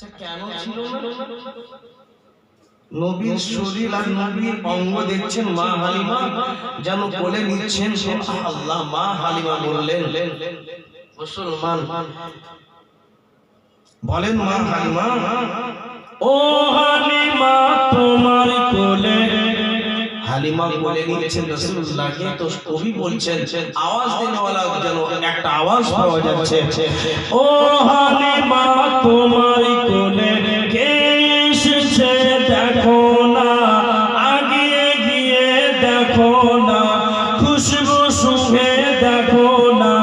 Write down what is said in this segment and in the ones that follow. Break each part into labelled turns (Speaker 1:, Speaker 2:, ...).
Speaker 1: আচ্ছা কেন ছিল না? নবীর শরীর আর নবীর অঙ্গ দেখছেন মা হালিমা যেন কোলে নিচ্ছেন। আল্লাহ, মা হালিমা বললেন, মুসলমান বলেন মা হালিমা, ও হালিমা তোমার কোলে। হালিমা কোলে নিচ্ছেন রাসূলুল্লাহকে। তো কবি বলছেন, আওয়াজ দেনেওয়ালা যেন একটা আওয়াজ পাওয়া যাচ্ছে, ও হালিমা তোমার কোলে কে এসেছে দেখো না, আগিয়ে গিয়ে দেখো না, খুশবু শুঁকে দেখো না,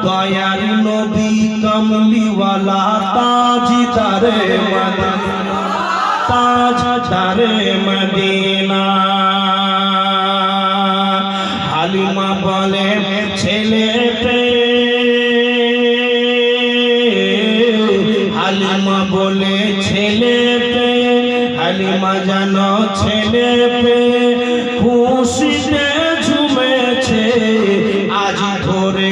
Speaker 1: দয়ার নবী কমলিওয়ালা তাজদারে মদিনা, তাজদারে মদিনা। হালিমা বলে ছেলে পে, হালিমা বলে ছেলে পে, হালিমা জানো ছেলে পে খুশিতে ঝুমেছে। আজ ধরে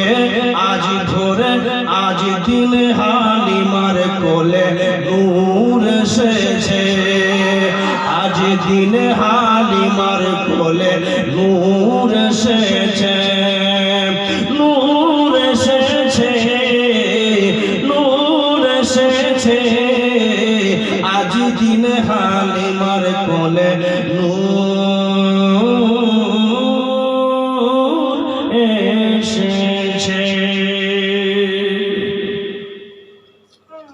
Speaker 1: আজ ধরে আজ দিন হালিমার কোলে নূর এসেছে। আজ দিন হালিমার কোলে নূর এসেছে, নূর এসেছে, নূর এসেছে। আজ দিন হালিমার কোলে নূর এসেছে।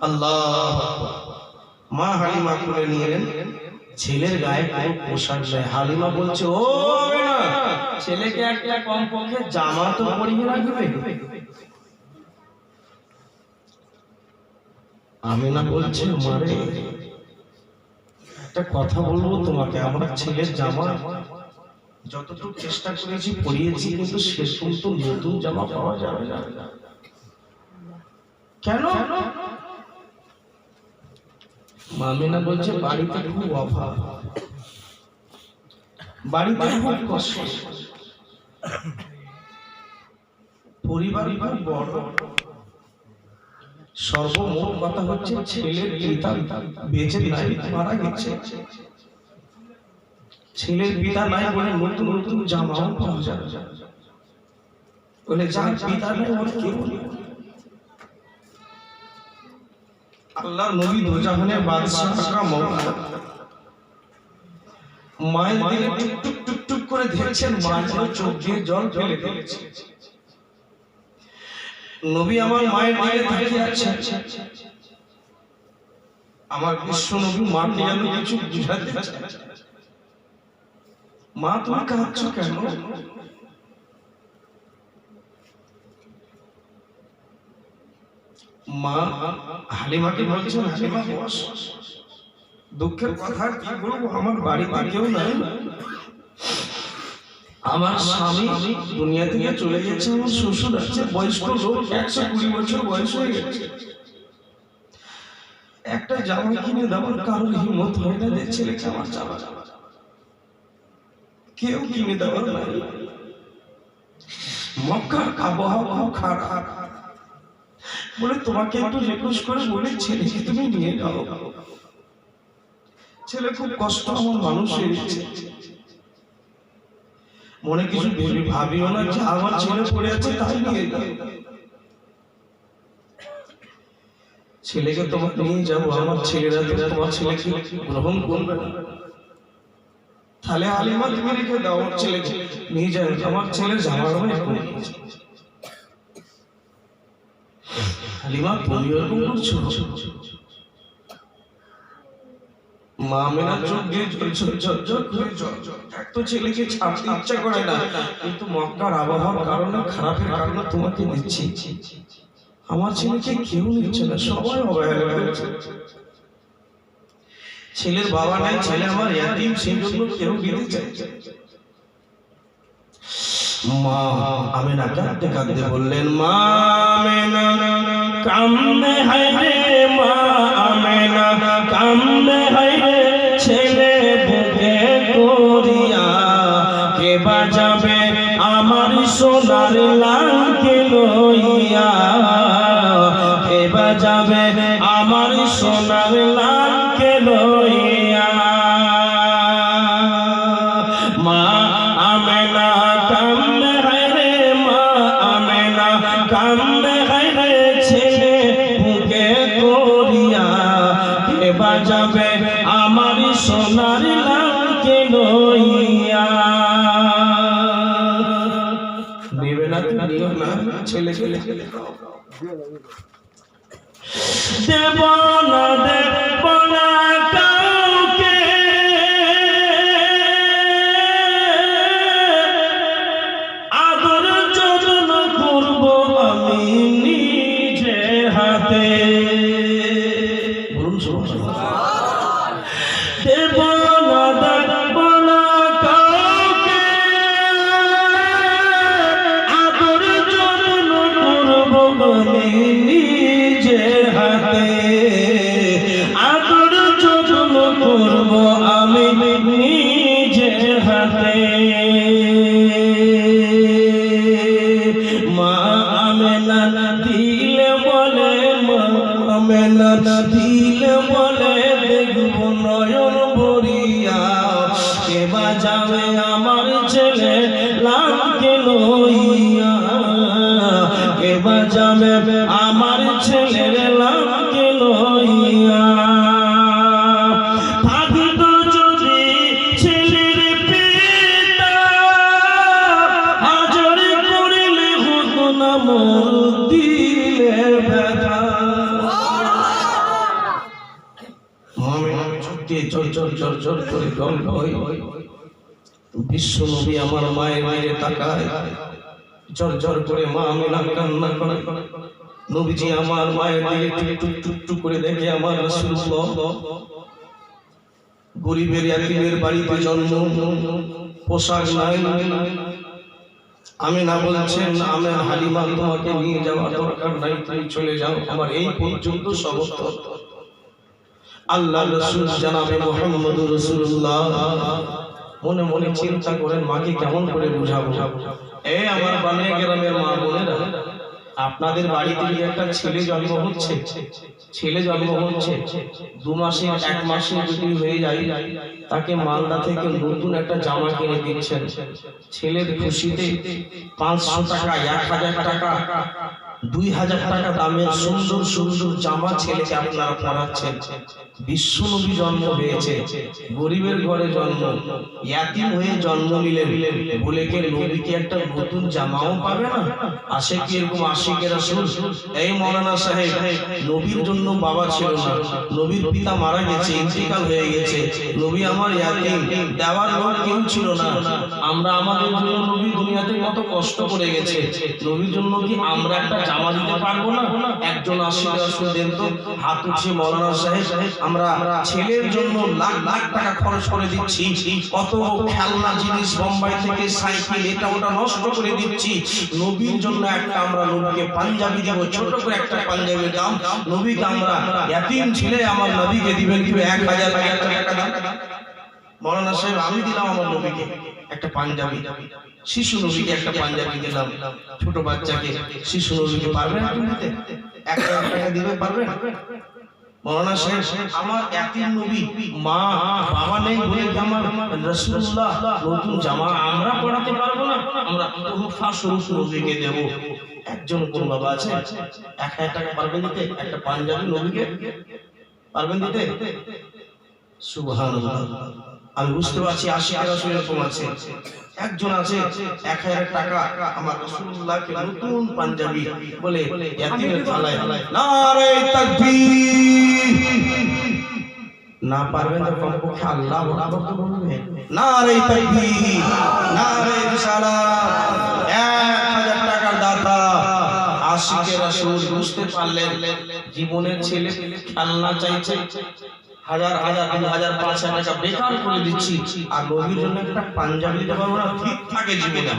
Speaker 1: আল্লাহ, মা হালিমা কোলে নিয়ে এলেন। ছেলের গায়ে কোনো পোশাক নেই। হালিমা বলছে, ও না, ছেলেকে একটা কমপক্ষে জামা তো পরিয়ে রাখবে। আমিনা বলছে, মারে একটা কথা বলবো তোমাকে, আমার ছেলের জামা যতটুকু চেষ্টা করেছি পরিয়েছি, কিন্তু সেরকম তো নতুন জামা পাওয়া যাবে না। কেন? মামিনা বলছে, বাড়িতে খুব অভাব, বাড়িতে খুব কষ্ট, পরিবার খুব বড়। সর্বমোট কথা হচ্ছে ছেলের পিতা বেঁচে নাই, মারা গেছে। ছেলের পিতা নাই বলে নতুন নতুন জামাও পাওয়া যাবে। বলে যার পিতা নাই ওর কেউ নেই। আল্লাহর নবী দোজাহানের বাদশা কা মওলা, মায়ের দিকে টুক টুক টুক করে দেখছেন, মায়ের চোখ দিয়ে জল ফেলে দিয়েছে। নবী আমার মায়ের দিকে তাকিয়ে আছেন। আমার বিশ্ব নবী মাকে যেন কিছু বুঝাতে চান। মা তুমি কাঁদছো কেন? মা হালিমাকে বলছেন, হালিমা বস, দুঃখের কথা কি বলবো, আমার বাড়িতে কেউ নাই, আমার স্বামী দুনিয়া থেকে চলে গেছে, আমার শ্বশুর আছে বয়স্ক লোক, 120 বছর বয়স হয়ে গেছে, একটা জামা কিনে দেওয়ার কারোর হিম্মত হয় না যে ছেলেকে আমার জামা, কেউ কিনে দেওয়ার নাই। মক্কার আবহাওয়া খারাপ, বলে তোমাকে একটু রিকোয়েস্ট করে বলে ছেলেকে তুমি নিয়ে যাও, ছেলে খুব কষ্ট, আমার মানুষ হয়েছে, মনে কিছু ভাবিও না যে আমার ছেলে পড়ে আছে তাই নিয়ে যাও, ছেলেকে তোমার নিয়ে যাবো, আমার ছেলেরা তো তোমার ছেলেকে গ্রহণ করবে না, তাহলে হালিমা তুমি রেখে দাও, আমার ছেলেকে নিয়ে যাও, আমার ছেলে জামার মনে হালিমা তুমি এরকম করছো? মা মেনা চোখ দিয়ে এক তো ছেলেকে ছাড়তে ইচ্ছা করে না, কিন্তু মক্কার আবহাওয়ার কারণে, খারাপের কারণে তোমাকে দিচ্ছি, আমার ছেলেকে কেউ নিচ্ছে না, সবাই অবহেলা করছে, ছেলের বাবা নাই, ছেলে আমার ইয়াতীম, সেই জন্য কেউ দিতে চাইছে। মা আমিনা কাঁদতে কাঁদতে বললেন, মা আমিনা কামনে হায় রে, মা আমিনা কামনে হায় রে, ছেলে বুকে করিয়া কে বাজাবে আমার সোনার লালকে লইয়া, কে বাজাবে আমার সোনার লালকে লইয়া মা আমেনা কান্দে হায়রে মা আমেনা কান্দে হায়রে ছেলে বুকে করিয়া কে বাজাবে আমার সোনার লালকে লইয়া দেবে না দিও না ছেলে ছেলে দেব না দেব না কাউকে আদর যত্ন করব আমি নিজে হাতে বলুন দেব না দেব না কাউকে আদর যত্ন করব আমি নিজে হাতে আদর যত্ন করব আমি নিজে হাতে মা আমেনা দিলে বলে মা আমেনা দিলে বলে দেখব নয়ন ভরিয়া কে বাজাবে আমার ছেলে লালকে লইয়া কে বাজাবে আমার ছেলের লালকে লইয়া থাকতো যদি ছেলের পিতা হাজার করিলে হতো না মোর দিলের ব্যথা জোর করে গল হয় বিশ্ব নবী আমার মায়ের মায়ের তাকায় জর করে মা আমেনা কান্না করে নবীজি আমার মায়ের দিকে টুক করে দেখে আমার রাসূলুল্লাহ গরিবের ইয়াতীমের বাড়িতে জন্ম পোশাক নাই আমেনা বলছেন আমি হালিমা তোমাকে নিয়ে যাওয়ার দরকার নাই তুমি চলে যাও আমার এই পর্যন্ত সমস্ত আল্লাহ রাসূল জনাবে মুহাম্মদুর রাসূলুল্লাহ মনে মনে চিন্তা করেন মাকে কেমন করে বুঝাবো এই আমার বানিয়া গ্রামের মা বোনেরা আপনাদের বাড়িতে একটা ছেলে জন্ম হচ্ছে 2 মাসে 1 মাসে যদি হয়ে যায় তাকে মালদা থেকে নতুন একটা জামা কিনে দিচ্ছেন ছেলের খুশিতে 500 টাকা 1000 টাকা 2000 টাকা দামের সুন্দর সুন্দর জামা ছেলেকে আপনারা পরাচ্ছেন বিশ্ব নবী জন্ম হয়েছে গরিবের ঘরে জন্ম ইয়াতীম হয়ে জন্ম নিলেন বলে কে নবীকে একটা নতুন জামাও পাবে না আসে কি এরকম আশিকের রাসূল এই মাওলানা সাহেব নবীর জন্য বাবা ছিল না নবীর পিতা মারা গেছে ইন্তেকাল হয়ে গেছে নবী আমার ইয়াতীম দেওয়ার লোক কেউ ছিল না আমরা আমাদের জন্য নবী দুনিয়াতে কত কষ্ট করে গেছে নবীর জন্য কি আমরা একটা জামা দিতে পারবো না একজন আশিক রাসূল দেন তো হাত উঠিয়ে মাওলানা সাহেব আমরা ছেলের জন্য লাখ লাখ টাকা খরচ করে দিচ্ছি কত খেলনা জিনিস বোম্বাই থেকে সাইকেল এটা ওটা নষ্ট করে দিচ্ছি নবীর জন্য একটা আমরা নবীকে পাঞ্জাবি দেব ছোট করে একটা পাঞ্জাবির দাম নবীকে আমরা ইয়াতীম ছেলে আমার নবীকে দিবেন কি 1000 টাকা দাম মাওলানা সাহেব আমি দিলাম আমার নবীকে একটা পাঞ্জাবি শিশু নবীকে একটা পাঞ্জাবি দিলাম ছোট বাচ্চাকে শিশু নবীকে পারবেন আপনি দিতে 1000 টাকা দিতে পারবেন মাওলানা সাহেব আমার ইয়াতীম নবী মা বাবা নেই বলে আমার রাসূলুল্লাহ নতুন জামা আমরা পরাতে পারবো না আমরা তোহফা স্বরূপ নবীকে দেব একজন কোন বাবা আছে 1000 টাকা পারবেন দিতে একটা পাঞ্জাবি নবীকে পারবেন দিতে সুবহানাল্লাহ আমি বুঝতে পারছি আশিকের রাসূল এরকম আছে একজন আছে 1000 টাকা আমার রাসূলুল্লাহকে নতুন পাঞ্জাবি বলে ইয়াতীমের থালায় নারে তাকবীর না পারবেন তো কমপক্ষে আল্লাহু আকবার তো বলবেন নারে তাকবীর নারে রিসালাত 1000 টাকার দাতা আশিকের রাসূল বুঝতে পারলেন জীবনের ছেলে খেলনা চাইছে হাজার 5,000 টাকা বেকার করে দিচ্ছি আর নবীর জন্য একটা পাঞ্জাবি দিতে পারবো না ঠিক থাকে জীবনে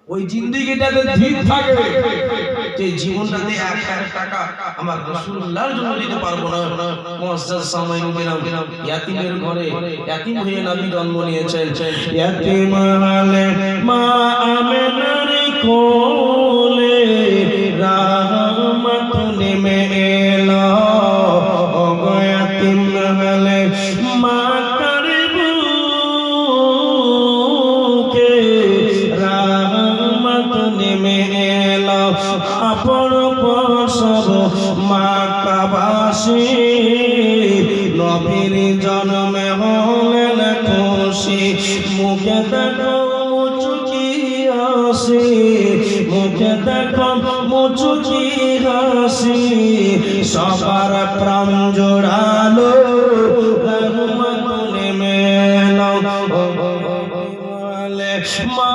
Speaker 1: ওই জিন্দেগিটাতে ঠিক থাকে যে জীবনটাতে 1000 টাকা আমার রাসূলুল্লাহর জন্য দিতে পারবো না মুআজ্জাজ সামাইন কিরাম ইয়াতীমের ঘরে ইয়াতীম হয়ে নবী জন্ম নিয়েছেন ইয়াতীম হলে মা আমেনার কোলে রাহমাত নেমে এলো আপন সব মাক্কাবাসী নবীর জন্মে হলেন খুশি মুখে দেখো মুচুকি হাসি মুখে দেখো মুচুকি হাসি সবার প্রাণ জোড়ালো রহমত নেমে এলো মা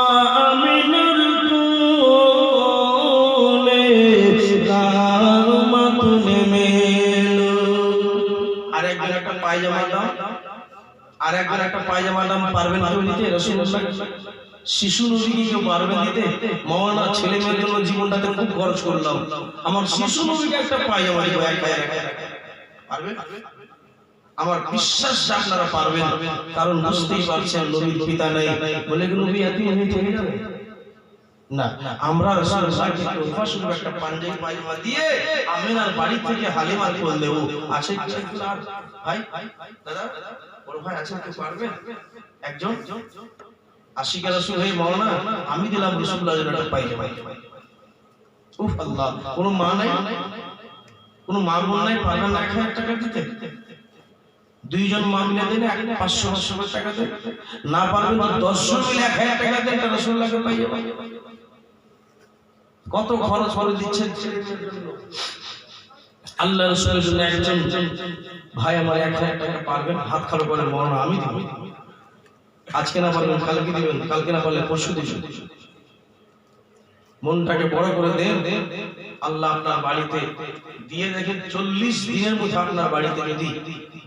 Speaker 1: আমিনার কোলে রহমত নেমে এলো। আরেকজন একটা পায়জামা দাও, আরেকজন একটা পায়জামা দাম পারবেন কেউ দিতে? রাসূলুল্লাহ শিশু নবীকে কেউ পারবেন দিতে? মাওলানা ছেলে মেয়ের জন্য জীবনটাতে খুব খরচ করলাম, আমার শিশু নবীকে একটা পায়জামা দিব, পারবেন? আমার বিশ্বাস আপনারা পারবেন, কারণ বুঝতেই পারছেন নবীর পিতা নাই বলে কি নবী এত এমনি থেকে যাবে না। আমরা রাসূলুল্লাহকে তোফা শুরু একটা পাঞ্জাবি পায়জামা দিয়ে আমিনার বাড়ি থেকে হালিমার কোল দেব। আছে কি আর ভাই দাদা বড় ভাই আছে কেউ পারবেন? একজন আশিকে রাসূল হয়ে মাওলানা আমি দিলাম রাসূলুল্লাহর জন্য একটা পায়জামা। উফ আল্লাহ, কোন মা নাই, কোন মা বোন নাই পারবেন না 1000 টাকা দিতে? দুইজন মা মিলে দেন 500 টাকা দেন, না পারবেন তো 10 জন মিলে 1000 টাকা দেন, রাসূলুল্লাহকে পায়জামা। কত খরচ করে দিচ্ছেন আল্লাহ রাসূলের জন্য। একজন ভাই আমার 1000 টাকা পারবেন? হাত খাড়া করে মাওলানা আমি দিব। আজকে না পারবেন কালকে দিবেন, কালকে না পারলে পরশু দিবেন। মনটাকে বড় করে দেন, আল্লাহ আপনার বাড়িতে দিয়ে দেখেন 40 দিনের মধ্যে আপনার বাড়িতে যদি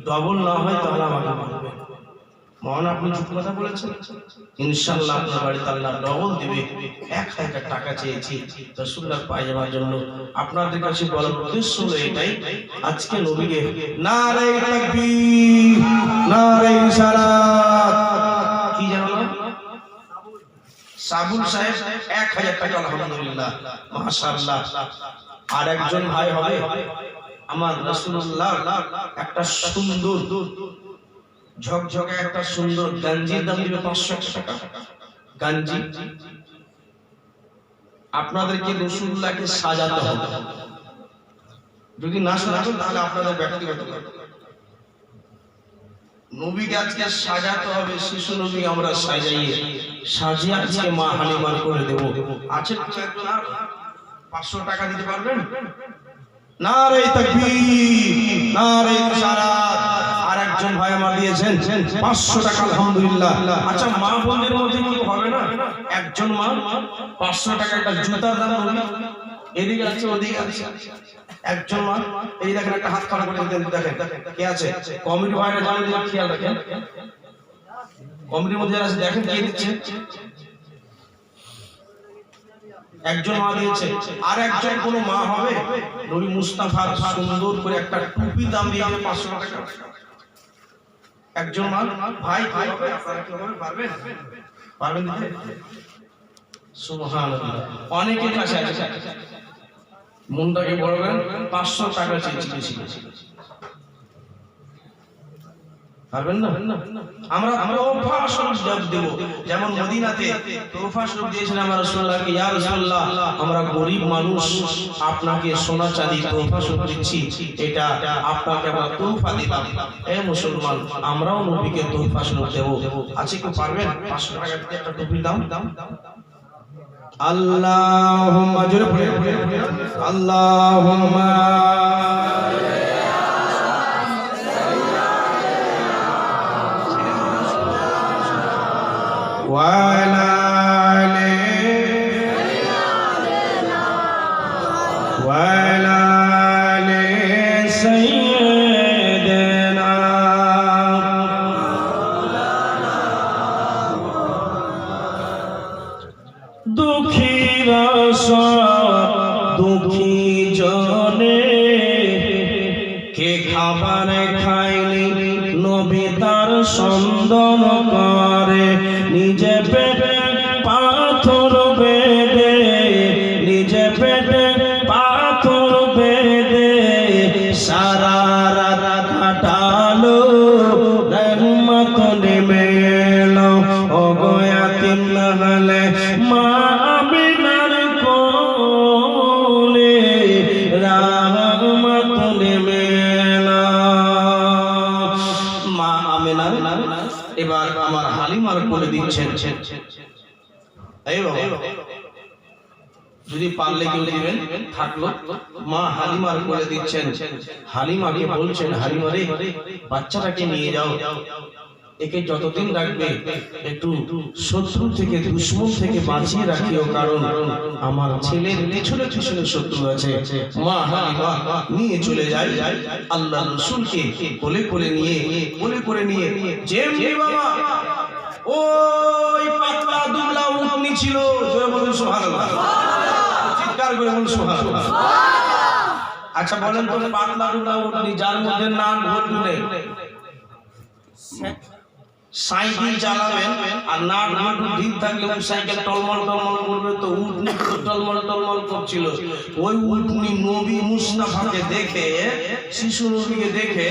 Speaker 1: ডবল না হয় তাহলে আমাকে বলবেন। মাওলানা আপনি চুপ কথা বলেছেন, ইনশাআল্লাহ আপনার বাড়িতে আল্লাহ ডবল দিবে। 1000 টাকা চেয়েছি রাসূলুল্লাহর পায়জামার জন্য। আপনাদের কাছে বলার উদ্দেশ্য হলো এটাই, আজকে নবীকে নারে তাকবীর নারে রিসালাত কি জানো সাবুল সাহেব 1000 টাকা আলহামদুলিল্লাহ মাশাআল্লাহ। আর একজন ভাই হবে আমার রাসূলুল্লাহ একটা সুন্দর ঝকঝকে একটা সুন্দর গঞ্জির দাম দিবে 500 টাকা। গঞ্জি আপনাদেরকে রাসূলুল্লাহকে সাজাতে হবে, যদি না সাজাবেন তাহলে আপনাদের ব্যক্তিগত নবীকে আজকে সাজাতে হবে। শিশু নবী আমরা সাজিয়ে আজকে মা হালিমার করে দেব। আছে 500 টাকা দিতে পারবেন? নারে তাকবীর নারে রিসালাত। আর একজন ভাই আমার দিয়েছেন 500 টাকা আলহামদুলিল্লাহ। আচ্ছা মা বোনদের মধ্যে কি হবে না? একজন মা 500 টাকা একটা জুতার দাম হবে, এদিকে আছে ওদিকে আছে। একজন মা এই দেখেন একটা হাত খাড়া করে দেন, দেখেন কে আছে? কমিটি ভাইরা জানেন, খেয়াল রাখেন কমিটির মধ্যে আছে, দেখেন কে দিচ্ছে। একজন মা দিয়েছে। আর একজন কোন মা হবে নবী মুস্তাফার সুন্দর করে একটা টুপি দাম দিয়ে 500 টাকা। একজন মা ভাই আপনারা কি হবে পারবেন? পারবেন দিতে? সুবহানাল্লাহ। অনেকের কাছে আছে, মনটাকে বড় করেন, 500 টাকা চেয়েছি। পারবেন না? আমরা তোফা স্বরূপ দেব, যেমন মদিনাতে তোফা স্বরূপ দিয়েছিলেন আমার রাসূলুল্লাহকে, ইয়া রাসূলুল্লাহ আমরা গরীব মানুষ, আপনাকে সোনা চাঁদি তোফা স্বরূপ দিচ্ছি, এটা আপনাকে আমরা তোফা দিলাম। এই মুসলমান আমরাও নবীকে তোফা স্বরূপ দেব। আছে কি পারবেন 500 টাকা দিয়ে একটা টুপির দাম? আল্লাহুম্মা জোরে পড়ে আল্লাহুম্মা وعلى آل سيدنا দুঃখী দুঃখী জনে কে খাবার খাইলি নবী তার সন্ধান করে, নিজে পেটে পাথর বেঁধে, নিজে পেটে পাথর বেঁধে সারা রাত কাটালো, রহমত নেমে এলো। ও গোয়াতিম হলে মা আমিনার কোলে এই বাবা যদি পারলে কেউ দিবেন, থাকলো মা হালিমার বলে দিচ্ছেন। হালিমাকে বলছেন, হালিমা রে বাচ্চাটাকে নিয়ে যাও, একে যতদিন রাখবে একটু শত্রু থেকে দুশমন থেকে বাঁচিয়ে রাখিও, কারণ আমার ছেলের পিছনে পিছনে শত্রু আছে। মা হালিমা নিয়ে চলে যায় আল্লাহ রাসূলকে কোলে কোলে নিয়ে যেমনি বাবা ওই পাতলা দুবলা উটনি ছিল, জোরে বলুন সুবহানাল্লাহ, চিৎকার করে বলুন সুবহানাল্লাহ। আচ্ছা বলেন তো, পাতলা দুবলা উটনি যার মধ্যে নাম ভর্তি নেই, সাইকেল চালাবেন আর নাট বল্টু ঠিক থাকলে সাইকেল টলমল টলমল করবে, তো উটনি তো টলমল টলমল করছিল। ওই উটনি নবী মুস্তাফাকে দেখে, শিশু নবীকে দেখে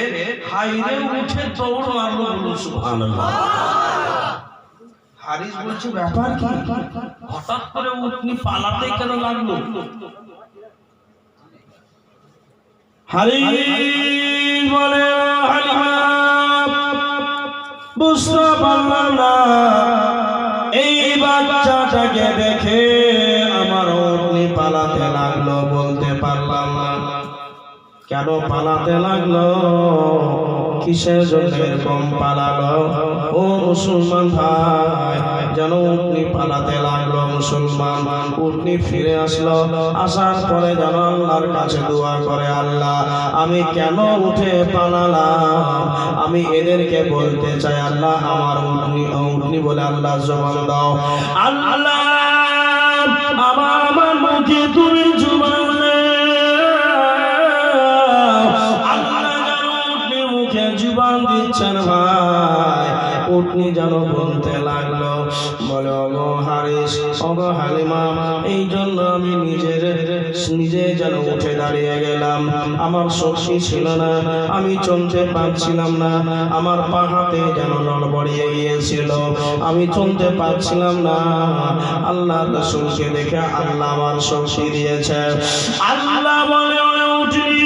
Speaker 1: হাইরে উঠে দৌড় মারলো, বলুন সুবহানাল্লাহ। হারিস বলছে ব্যাপার কি, হঠাৎ করে উটনি পালাতে কেন লাগলো? হারিস বলে হালিমা বুঝতে পারলাম না, এই বাচ্চাটাকে দেখে আমার উটনি পালাতে লাগলো, বলতে পারলাম না কেন পালাতে লাগলো, কিসের জন্য এরকম পালালো। ও মুসলমান ভাই, যেন উটনি পালাতে লাগলো, মুসলমান উটনি ফিরে আসলো, আসার পরে যেন আল্লাহর কাছে দোয়া করে, আল্লাহ আমি কেন উঠে পালালাম, আমি এদেরকে বলতে চাই আল্লাহ আমার উটনি বলে আল্লাহ জবান দাও, আল্লাহ আমার মুখে তুমি জবান জীবন দিচ্ছেন ভাই। উটনি যেন বলতে লাগলো, বলে ওগো হারিস, ওগো হালিমা, এই জন্য আমি নিজে যেন উঠে দাঁড়িয়ে গেলাম, আমার শক্তি ছিল না, আমি চলতে পারছিলাম না, আমার পা হাতে যেন নড়বড়িয়ে গিয়েছিল, আমি চলতে পারছিলাম না। আল্লাহ রাসূলকে দেখে আল্লাহ আমার শক্তি দিয়েছে। আল্লাহ বলে উঠনি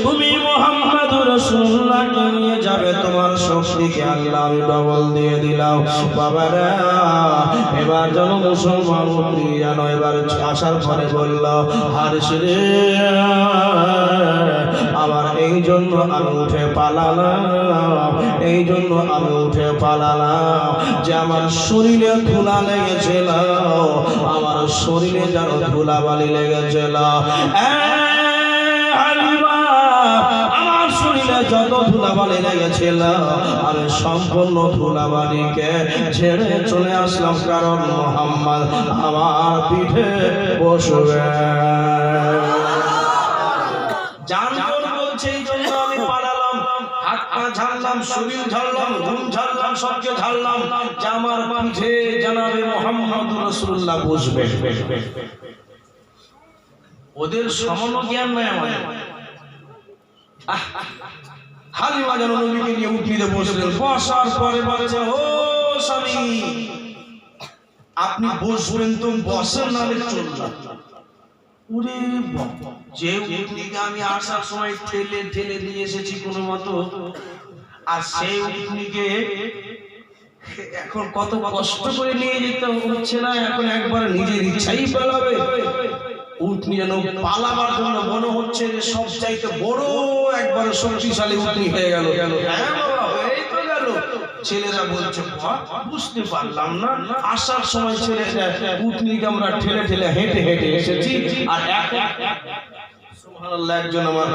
Speaker 1: তুমি মুহাম্মদুর রাসূলুল্লাহকে নিয়ে যাবে, তোমার শক্তিকে আল্লাহ আমি ডবল দিয়ে দিলাম। বাবারা এবার যেন মুসলমান উটনি যেন এবার আসার পরে বলল, হারিস রে আবার এই জন্য আমি উঠে পালালাম, এই জন্য আমি উঠে পালালাম যে আমার শরীরে ধুলা লেগেছিল, আমার শরীরে যেন ধুলাবালি লেগেছিল। আমার শরীরে যত ধুলাবালি লেগেছিল আমি সম্পূর্ণ ধুলাবালিকে ছেড়ে চলে আসলাম, কারণ মুহাম্মদ আমার পিঠে বসবে। জানজন বলছে এই জন্য আমি পালালাম, হাত পা ঝাড়লাম, শরীর ঝাড়লাম, ঘুম ঝাড়লাম, সবকে ঝাড়লাম, যে আমার পিঠে জানাবে মুহাম্মদুর রাসূলুল্লাহ বসবে। ওদের সামান্য জ্ঞান নাই আমাদের। হালিমা যেন নবীকে নিয়ে উঠনিতে বসলেন, বসার পরে বলছে, ও স্বামী আপনি বসবেন তো বসেন, না চললাম। ওরে বাবা, যে উটনিকে আমি আসার সময় ঠেলে ঠেলে দিয়ে এসেছি কোনো মতো, আর সেই উটনিকে এখন কত কষ্ট করে নিয়ে যেতে হচ্ছে না, এখন একবার নিজের ইচ্ছাই পালাবে। উটনি যেন পালাবার জন্য মনে হচ্ছে যে সব চাইতে বড় একবার শক্তিশালী উটনি হয়ে গেল। ছেলেরা বলছে বুঝতে পারলাম না, আসার সময় ছেলেরা উটনিকে আমরা ঠেলে ঠেলে হেঁটে হেঁটে এসেছি, আর সুবহানাল্লাহ একজন আমার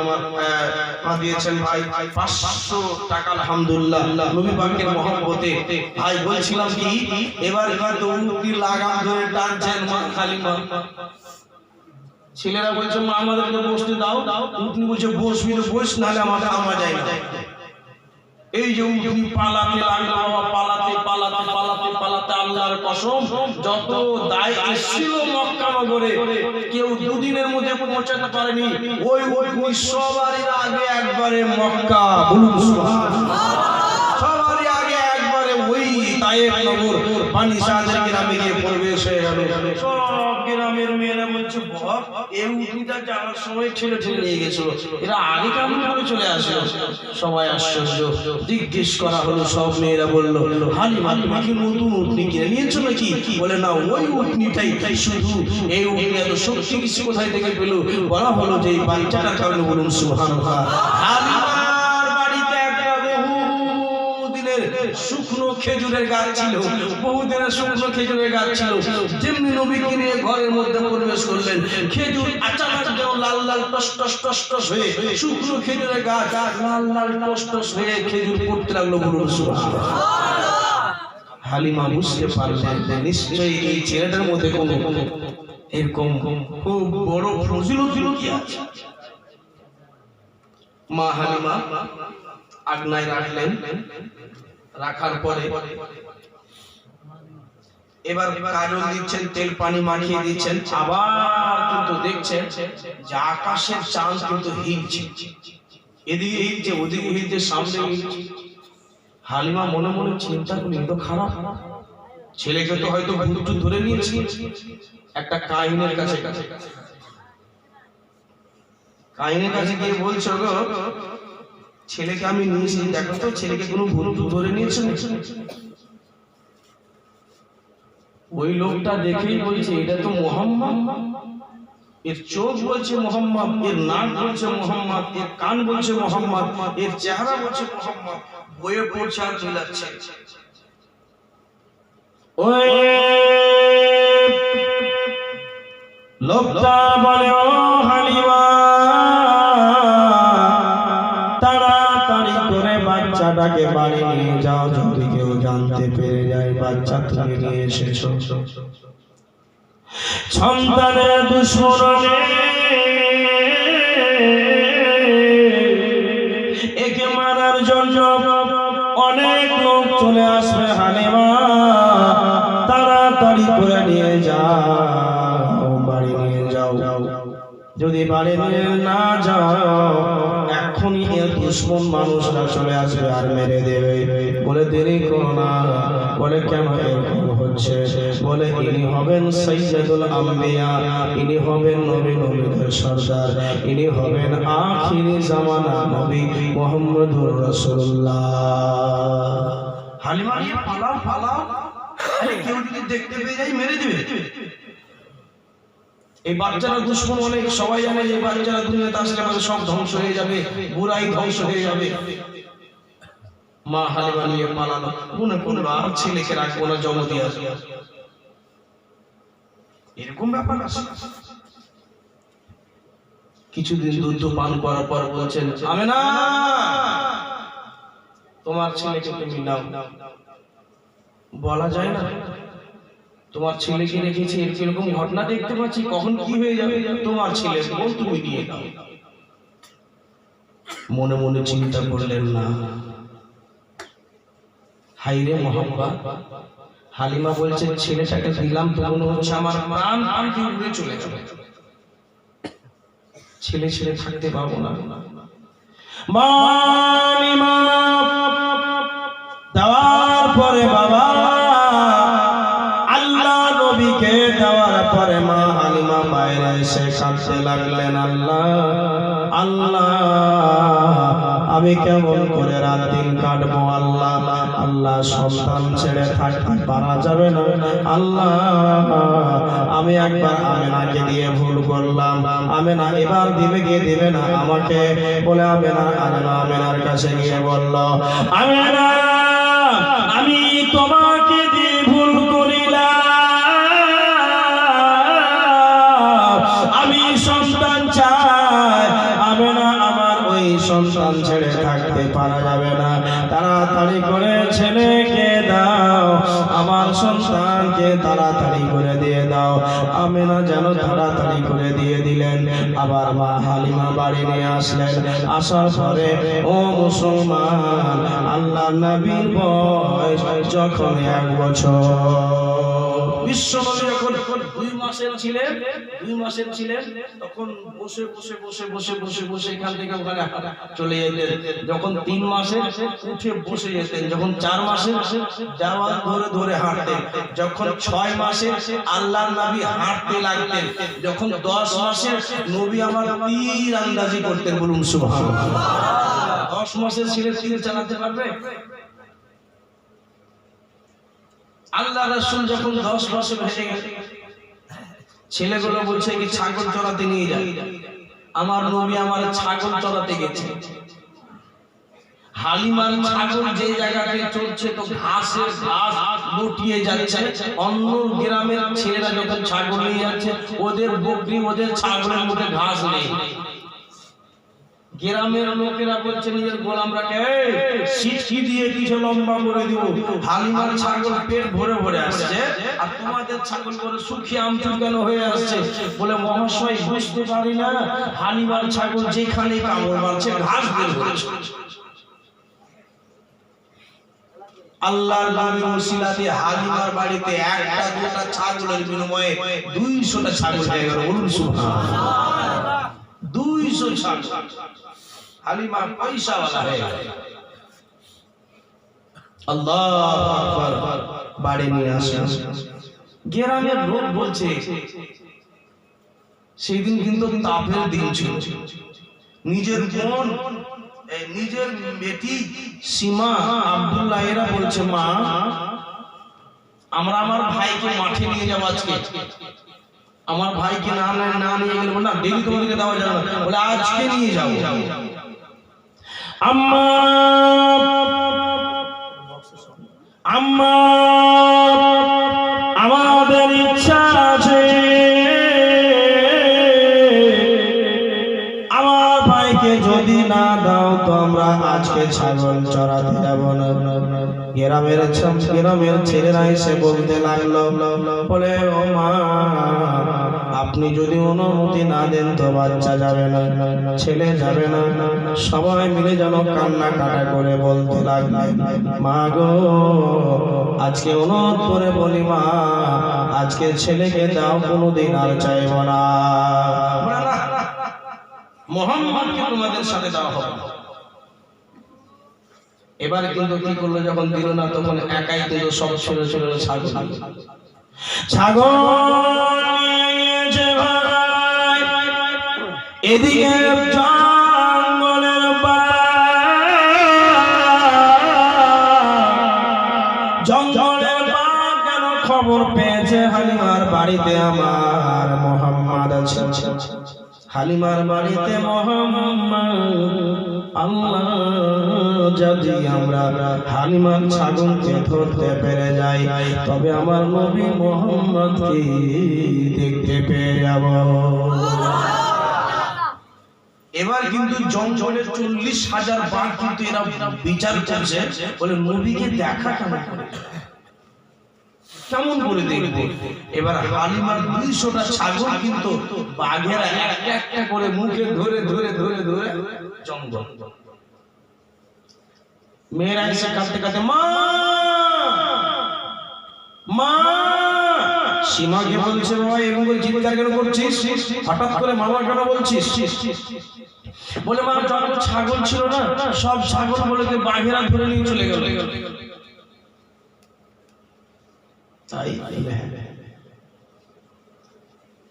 Speaker 1: দিয়েছেন ভাই 500 টাকা, আলহামদুলিল্লাহ নবী পাকের মহব্বতে। ভাই বলছিলাম কি, এবার তো উটনির লাগাম ধরে টানছেন মা খালিমা। ছেলেরা বলছে মা আমাদেরকে বসতে দাও, উটনি বলছে বসবি তো বস, নাহলে আমাদের থামা যায় না। এই যে উটনি পালাতে লাগলো, পালাতে পালাতে পালাতে পালাতে আল্লাহর কসম যত দায় এসেছিল মক্কা নগরে কেউ দুদিনের মধ্যে পৌঁছাতে পারেনি। ওই উটনি সবারই আগে একবারে মক্কা, বলুন সুবহানাল্লাহ, সবারই আগে একবারে ওই তায়েফ নগর বানি সাদের গ্রামে গিয়ে প্রবেশ হয়ে গেল। সব গ্রামের মেয়েরা বলছে বাবা এই উটনিটা যাওয়ার সময় ঠেলে ঠেলে নিয়ে গেছিল, এরা আগে কেমন করে চলে আসে? সবাই আশ্চর্য। জিজ্ঞেস করা হলো, সব মেয়েরা বলল, হালিমা তুমি কি নতুন উটনি কিনে নিয়েছো নাকি? বলে না, ওই উটনিটাই। শুধু এই উটনি এত শক্তি কিছু কোথায় থেকে পেল? বলা হলো যে এই বাচ্চাটার কারণে। বলুন সুবহানাল্লাহ। হালিমার বাড়িতে একটা বহুদিনের শুকনো খেজুরের গাছ ছিল, বহুদিনের শুকনো খেজুরের গাছ ছিল। যেমনি নবীকে নিয়ে ঘরের মধ্যে প্রবেশ করলেন, খেজুর আচানক যেন লাল লাল টস টস টস টস হয়ে, শুকনো খেজুরের গাছ লাল লাল টস টস হয়ে খেজুর পড়তে লাগলো। বলুন সুবহানাল্লাহ। হালিমা বুঝতে পারলেন যে নিশ্চয়ই এই ছেলেটার মধ্যে কোনো এরকম খুব বড় ফজিলত কি আছে। মা হালিমা আগনায় রাখলেন, রাখার পরে এবার কাজল দিচ্ছেন, তেল পানি মাখিয়ে দিচ্ছেন। আবার কিন্তু দেখছেন যে আকাশের চাঁদ কিন্তু হিলছে, এদিকে হিলছে, ওদিকে হিলছে, সামনে হিলছে। হালিমা মনে মনে চিন্তা করলেন, তো খারাপ, ছেলেকে তো হয়তো ভূত ধরে নিয়েছে। একটা কাহিনের কাছে গিয়ে বলছো, গো ছেলেকে আমি নিয়েছি, দেখো তো ছেলেকে কোনো ভূত ধরে নিয়েছে। ওই লোকটা দেখেই বলছে, এটা তো মুহাম্মদ। এর চোখ বলছে মুহাম্মদ, এর নাক বলছে মুহাম্মদ, এর কান বলছে মুহাম্মদ, এর চেহারা বলছে মুহাম্মদ। বইয়ে পড়ছে আর চলাচ্ছে। ওই লোকটা বলে, ও হালিমা, তাড়াতাড়ি করে বাচ্চাটাকে বাড়ি নিয়ে যাও, যদি কেউ জানতে পেরে যায় বাচ্চা তুমি নিয়ে এসেছো। সন্তানের দুশমনে একে মারার জন্য অনেক লোক চলে আসবে। হালিমা তাড়াতাড়ি করে নিয়ে যাও, বাড়ি নিয়ে যাও। যদি বাড়ি নিয়ে না যাও, এখনই এর দুশমন মানুষরা চলে আসবে আর মেরে দেবে। বলে দেরি করো না। বলে কেন এরকম হচ্ছে? বলে ইনি হবেন সাইয়্যিদুল আম্বিয়া, ইনি হবেন নবী নবীদের সরদার, ইনি হবেন আখিরি জামানা নবী মুহাম্মদুর রাসূলুল্লাহ। হালিমা পালাও পালাও, আরে কেউ যদি দেখতে পেয়ে যায় মেরে দিবে। এই বাচ্চারা দুশমন অনেক, সবাই জানে যে বাচ্চারা দুনিয়াতে আসলে পরে সব ধ্বংস হয়ে যাবে, বুড়াই ধ্বংস হয়ে যাবে। মা হালিমা নিয়ে পালানো, মনে করলো আর ছেলেকে রাখবো না, জন্ম দিয়ে আসবে, এরকম ব্যাপার আছে। কিছুদিন দুধ পান করার পর বলছেন, আমেনা তোমার ছেলেকে তুমি নাও। বলা যায় না, তোমার ছেলেকে রেখেছি, এরকম ঘটনা দেখতে পাচ্ছি, কখন কি হয়ে যাবে। তোমার ছেলে বল, তুমি নিয়ে নাও। মনে মনে চিন্তা করলেন, না হাইরে মোহাম্মদ। হালিমা বলছে, ছেলেটাকে দিলাম তো মনে হচ্ছে আমার প্রাণ পাখি উড়ে চলে যাবে, ছেলে ছেলে থাকতে পারবো না। দেওয়ার পরে বাবা আল্লাহ নবীকে দেওয়ার পরে মা হালিমা বাইরে এসে কাঁদতে লাগলেন, আল্লাহ আল্লাহ আমি কেমন করে রাত দিন কাটবো আল্লাহ, আল্লাহ সন্তান ছেড়ে থাকতে পারা যাবে না আল্লাহ। আমি একবার আমেনাকে দিয়ে ভুল করলাম, আমেনা এবার দিবে কি দিবে না আমাকে। বলে আমেনা আমেনার কাছে গিয়ে বলল, আমেনা আমি তোমাকে দিয়ে ভুল করিলাম, আমি সন্তান চাই। আমেনা আমার ওই সন্তান ছেড়ে থাকতে পারা যাবে না, তাড়াতাড়ি করে ছেলেকে দাও, আমার সন্তানকে তাড়াতাড়ি করে দিয়ে দাও। আমেনা যেন তাড়াতাড়ি করে দিয়ে দিলেন। আবার মা হালিমা বাড়ি নিয়ে আসলেন। আসার পরে ও মুসলমান, আল্লাহ নবীর বয়স যখন 1 বছর, বিশ্ব নবী যখন 2 মাস মাসের ছিলেন তখন বসে বসে বসে বসে বসে বসে এখান থেকে ওখানে চলে যেতেন। যখন 3 মাসে উঠে বসে যেতেন। যখন 4 মাসে দেওয়াল ধরে ধরে হাঁটতেন। যখন 6 মাসে আল্লাহর নবী হাঁটতে লাগতেন। যখন 10 মাসে নবী আমার তীর আন্দাজি করতেন। বলুন সুবহানাল্লাহ। 10 মাসের ছেলে তীর চালাতে পারবে? আল্লাহ রাসূল যখন 10 মাসে ভেসে গেছে, ছেলেগুলো বলছে কি ছাগল চড়াতে নিয়ে যায়। আমার নবী আমার ছাগল চড়াতে গেছে। হালিমার ছাগল যে জায়গাতে চলছে তো ঘাস লুটিয়ে যাচ্ছে। অন্য গ্রামের ছেলেরা যখন ছাগল নিয়ে যাচ্ছে, ওদের বকরি ওদের ছাগলের মুখে ঘাস নেই। গ্রামের লোকেরা বলছে নিজের গোলামরাকে সিটকি দিয়ে কিছু লম্বা করে দিব। হালিমার ছাগল পেট ভরে ভরে আসছে, আর তোমাদের ছাগল করে শুকিয়ে আমচুর কেন হয়ে আসছে? বলে মহাশয় বুঝতে পারি না, হালিমার ছাগল যেখানে কামড় মারছে ঘাস বের হচ্ছে। আল্লাহর নবীর ওসিলাতে হালিমার বাড়িতে একটা দুটা ছাগলের বিনিময়ে 200টা ছাগল হয়ে গেল। বলুন সুবহানাল্লাহ। 200 ছাগল। হালিমা পয়সাওয়ালা হয়ে গেল। আল্লাহু আকবার। বাড়ি নিয়ে আসেন। গ্রামের লোক বলছে সেই দিন কিন্তু তাপের দিন ছিল। নিজের বোন নিজের বেটি সীমা আব্দুল্লাহ এরা বলছে, মা আমরা আমার ভাইকে মাঠে নিয়ে যাবো আজকে। আমার ভাইকে না নিয়ে গেলে না ডেলি তোমাদেরকে দেওয়া যাবে না, বলে আজকে নিয়ে যাবো। আম্মা আম্মা আমাদের ইচ্ছা আছে আমার ভাইকে যদি না দাও তো আমরা আজকে ছাগল চড়াতে যাব না। গ্রামের ছেলেরা এসে বলতে লাগলো, বলে ও মা আপনি যদি অনুমতি না দেন তো বাচ্চা যাবে না, ছেলে যাবে না। সবাই মিলে যেন কান্না কাটা করে বলতে লাগলো, মা গো আজকে অনুরোধ করে বলি মা আজকে ছেলেকে দাও, কোনোদিন আর চাইব না। মুহাম্মদকে তোমাদের সাথে দেওয়া হবে। এবারে কিন্তু কি করলো, যখন দিল না তখন একাই কিন্তু সব ছেলে ছাগল এদিকে জঙ্গলের কেন খবর পেয়েছে হালিমার বাড়িতে আমার মোহাম্মদ আছে। হালিমার বাড়িতে মোহাম্মদ। আল্লাহ যদি আমরা হালিমার ছাগলকে ধরতে পেরে যাই তবে আমার নবী মোহাম্মদকে দেখতে পেয়ে যাব। এবার কিন্তু জঙ্গলের 40,000 বাঘ কিন্তু এরা বিচার করছে, বলে নবীকে দেখা কেমন করে দেখবো। এবার হালিমার 200টা ছাগল কিন্তু বাঘেরা একটা একটা করে মুখে ধরে ধরে ধরে ধরে জঙ্গল। মেয়েরা এসে কাঁদতে কাঁদতে মা মা। সীমাকে বলছে বাবা এরকম করে চিৎকার কেন করছিস, হঠাৎ করে মামা কেন বলছিস? বলে মা যত ছাগল ছিল না সব ছাগল বলে বাঘেরা ধরে নিয়ে চলে গেল। তাই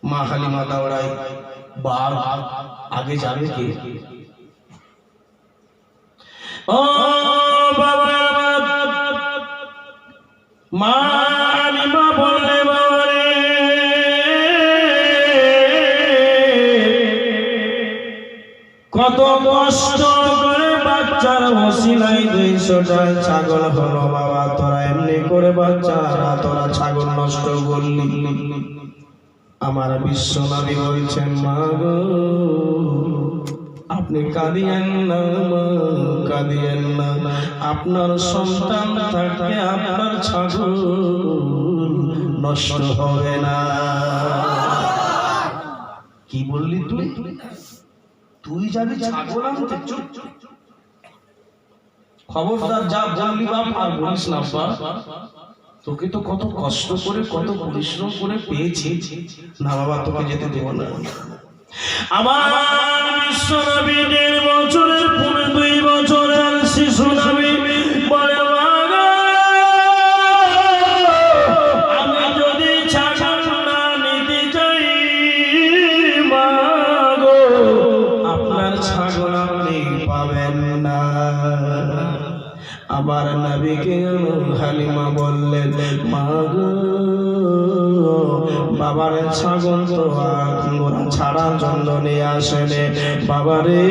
Speaker 1: মা হালিমা দৌড়াই, বাঘ আগে যাবে কে? ও বাবা মা হালিমা বললে বাবা রে কত কষ্ট করে বাচ্চার ওসিলায় 200টা ছাগল হলো বাবা। তোরা এমনি করে বাচ্চারা তোরা ছাগল নষ্ট করলি। আমার বিশ্বনবী বলছেন মা গো আপনি কাঁদিয়েন না মা, কাঁদিয়েন না। আপনার সন্তান থাকতে আপনার ছাগল নষ্ট হবে না। কি বললি তুই? তুই যাবি ছাগল আনতে? চুপ। খবরদার যা বললি বাপ আর বলিস না বাপ। তোকে তো কত কষ্ট করে কত পরিশ্রম করে পেয়েছি, না বাবা তোকে যেতে দেব না। আমার বিশ্ব নবী 1.5 বছরের 2 বছরের শিশু নবী বলে, আমি যদি ছাগল না নিতে চাই মা গো, আপনার ছাগল আপনি পাবেন না। আবার নবীকে হালিমা বললেন, মা গো বাবার ছাগল তো ওরা ছাড়ার জন্য নিয়ে আসেনে, বাবারে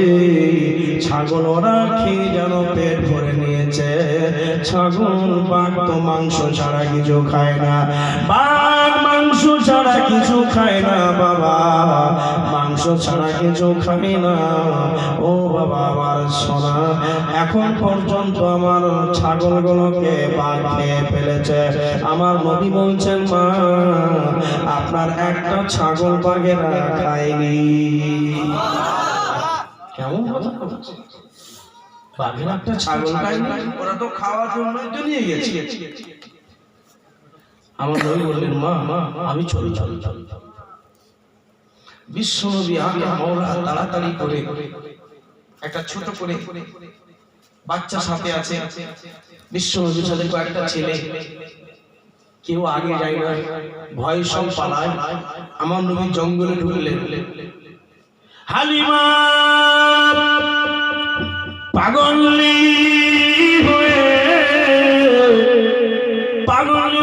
Speaker 1: ছাগল ওরা খেয়ে যেন পেট ভরে নিয়েছে। ছাগল বাঘ তো মাংস ছাড়া কিছু খায় না, বাঘ মাংস ছাড়া কিছু খায় না বাবা, মাংস ছাড়া কিছু খায় না। ও বাবা আমার সোনা, এখন পর্যন্ত আমার ছাগলগুলোকে বাঘ খেয়ে ফেলেছে। আমার নবী বলছেন, মা আপনার একটা ছাগল বাঘেরা খায়নি। কেমন কথা বলছে? বাঘের একটা ছাগল খায়নি, ওরা তো খাওয়ার জন্যই তো নিয়ে গেছে। আমার নবী বললেন, মা আমি চলি। বিশ্বনবী আল্লাহ মাওলা তাড়াতাড়ি করে একটা ছোট করে বাচ্চা সাথে আছে, বিশ্বনবীর সাথে কয়েকটা ছেলে, কেউ আগে যায় না, ভয় সব পালায়। আমার নবী জঙ্গলে ঢুকলেন। হালিমা পাগলি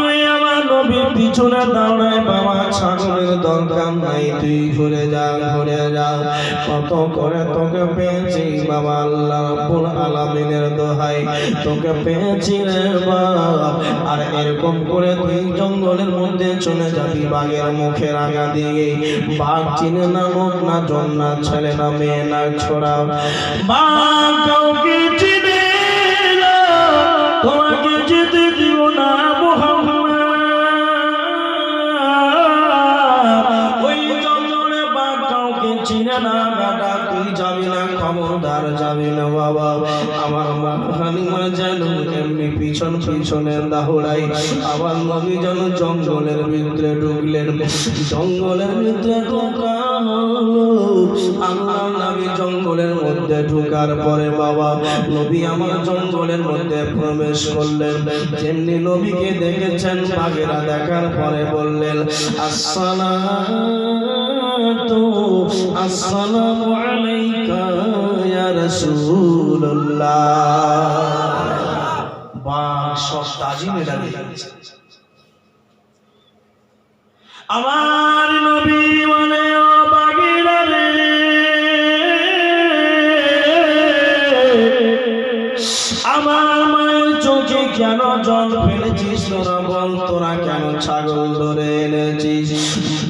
Speaker 1: হয়ে আমার নবীর পিছনে দাঁড়ায়, বাবা ছাগলের দরকার নাই, তুই ঘুরে যা। কত করে তোকে পেয়েছি বাবা, আল্লাহ রাব্বুল আলামিনের দোহাই তোকে পেয়েছি রে বাবা। আর এরকম করে তুই জঙ্গলের মধ্যে চলে যাবি, বাঘের মুখের আগা দিয়ে। বাঘ চিনে না লোক না জন না ছেলে না মেয়ে না ছোড়া, বাঘ কাউকে চিনে না, তোমাকে যেতে দিও না মুহাম্মদ। ওই জঙ্গলে বাঘ কাউকে চিনে না বেটা, তুই যাবি না, খবরদার যাবি না বাবা। আমার মা হালিমা যেন এমনি পিছনে দাহুড়াই, আবার নবী যেন জঙ্গলের ভিতরে ঢুকলেন। জঙ্গলের ভিতরে ঢোকানো আল্লাহ নবী জঙ্গলের মধ্যে ঢোকার পরে বাবা নবী আমার জঙ্গলের মধ্যে প্রবেশ করলেন। যেমনি নবীকে দেখেছেন, বাঘেরা দেখার পরে বললেন, আসসালামু আলাইকা ইয়া রাসূলুল্লাহ। বাঘ সব তাজিমে দাঁড়িয়ে আছে। আমার নবী বলে, ও বাঘেরা রে, আমার মায়ের চোখে কেন জল ফেলেছিস তোরা, বল তোরা কেন ছাগল ধরে এনেছিস?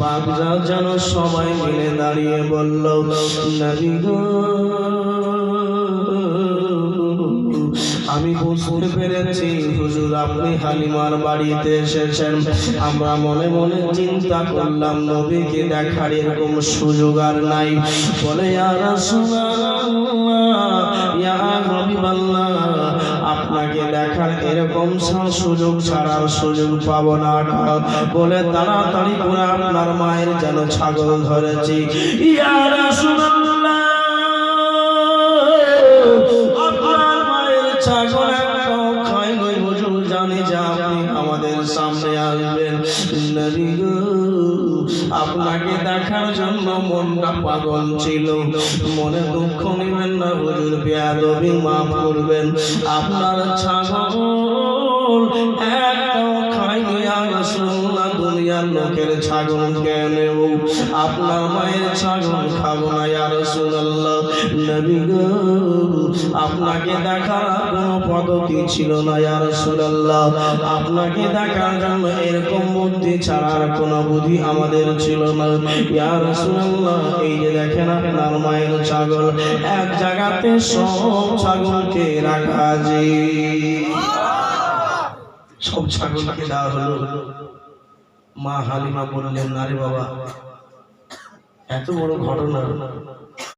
Speaker 1: বাঘরা যেন সবাই মিলে দাঁড়িয়ে বলল, নবী গো আমি বুঝতে পেরেছি হুজুর আপনি হালিমার বাড়িতে এসেছেন। আমরা মনে মনে চিন্তা করলাম নবীকে দেখার এরকম সুযোগ আর নাই। বলে, ইয়া রাসূলুল্লাহ, ইয়া হাবিবাল্লাহ, আপনাকে দেখার এরকম সুযোগ ছাড়ার সুযোগ পাবো না। বলে তাড়াতাড়ি করে আপনার মায়ের যেন ছাগল ধরেছি। ইয়া রাসূলুল্লাহ, আপনার মায়ের ছাগল একটাও খায়নি হুজুর, জানি যে আপনি আমাদের সামনে আসবেন। নবী গো আপনাকে দেখার জন্য মনটা পাগল ছিল, মনে দুঃখ নেবেন না হুজুর, বেয়াদবি মাফ করবেন। আপনার ছাগল একটাও খায়নি ইয়া রাসূলুল্লাহ, দুনিয়ার লোকের ছাগল কেনেও আপনার মায়ের ছাগল খাবো না ইয়া রাসূলুল্লাহ। নবী গো আপনাকে দেখার কোনো পদ্ধতি ছিল না ইয়া রাসূলুল্লাহ, আপনাকে দেখার জন্য এরকম বুদ্ধি ছাড়ার কোনো বুদ্ধি আমাদের ছিল না ইয়া রাসূলুল্লাহ। এই যে দেখেন আপনার মায়ের ছাগল, এক জায়গাতে সব ছাগলকে রাখা যে সব ছাগলকে দেওয়া হলো। মা হালিমা বললেন, আরে বাবা এত বড় ঘটনা